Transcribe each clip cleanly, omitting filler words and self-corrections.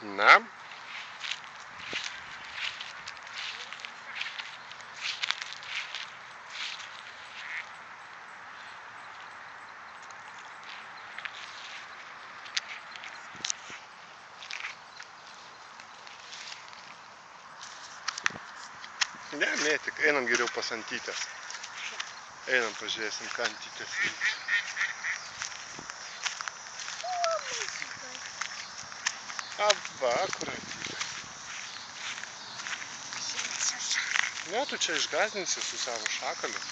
Na. Ne, mėtik, einam geriau pas Antytės. Einam, pažiūrėsim, ką Antytės veikia. Va, kur Antytė? Ne, tu čia išgąsdinsi su savo šakaliu.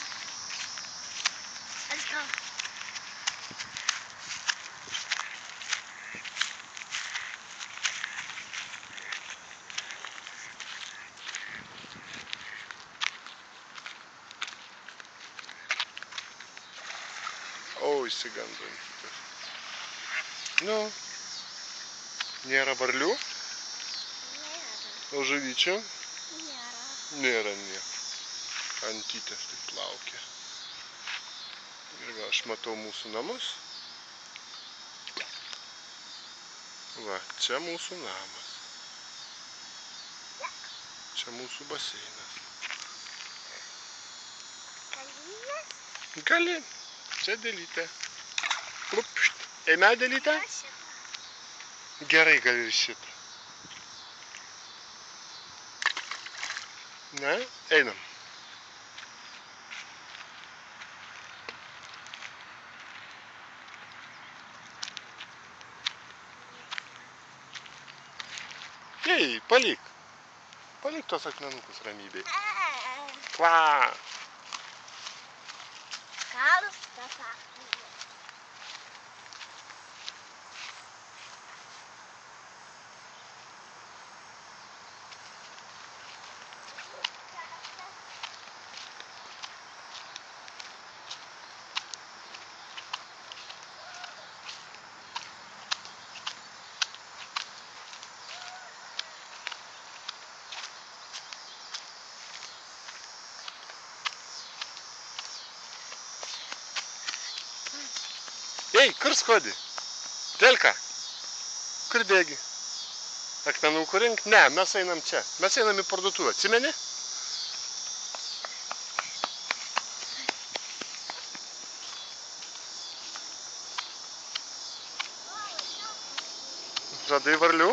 O, išsigando Antytės. Nu, nėra varlių? Nėra. O žuvyčių? Nėra. Nėra nieko. Antytės taip laukia. Ir va, aš matau mūsų namus. Va, čia mūsų namas. Čia mūsų baseinas. Kalynas? Gali. Čia Delytė. Klupšt. Eime, Delytė? Gerai, gali ir šitą. Ne? Einam. Ei, palik. Palik tos akmenukus ramybėj. Kva. Kalus tas akmenis. Ei, kur skodi? Telka? Kur bėgi? Akmenukų rink? Ne, mes einam čia. Mes einam į parduotuvę. Atsimeni? Radai varlių?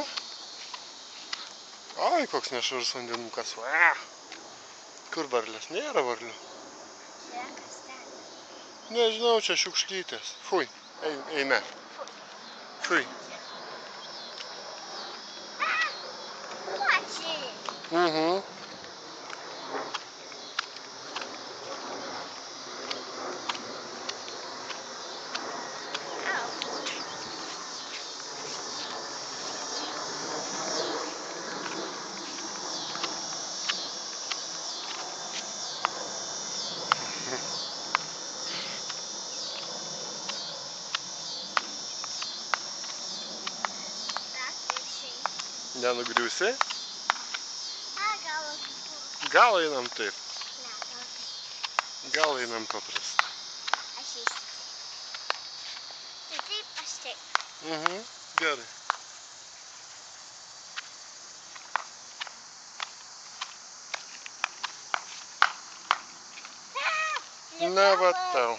Oi, koks nešvarus vandenukas. Kur varlės? Nėra varlių. Čia kas ten? Nežinau, čia šiukšlytės. Fui, eime. Fui. Plačiai. Mhm. Nenugriusi? Gal einam taip. Gal einam paprastai. Aš eisiu. Tai taip, aš taip. Mhm, gerai. Na va tau.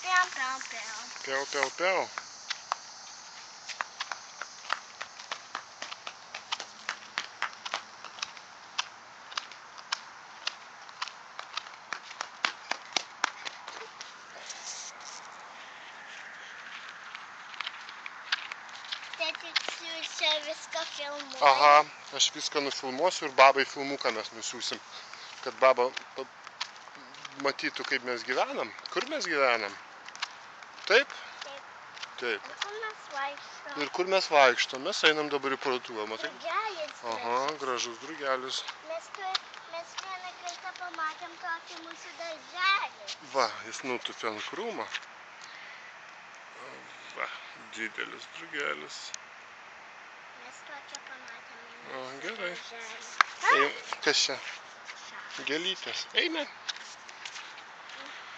Piau, piau, piau. Piau, piau, piau. Čia viską filmuoju. Aha, aš viską nufilmuosiu ir babai filmuką mes nusiųsim, kad baba matytų, kaip mes gyvenam. Kur mes gyvenam? Taip? Taip. Ir kur mes vaikštom? Ir kur mes vaikštom? Mes einam dabar į parduotuvę, matai? Drugelis. Aha, gražus drugelis. Mes vieną kartą pamatėm tokį mūsų darželį. Va, jis nutupė ant krūmo. Va, didelis drugelis. Mes tokią pamatėm O, gerai. darželį. Kas čia? Gėlytės. Eime.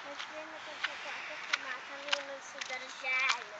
Mes vieną kartą tokią pamatėm mūsų darželį.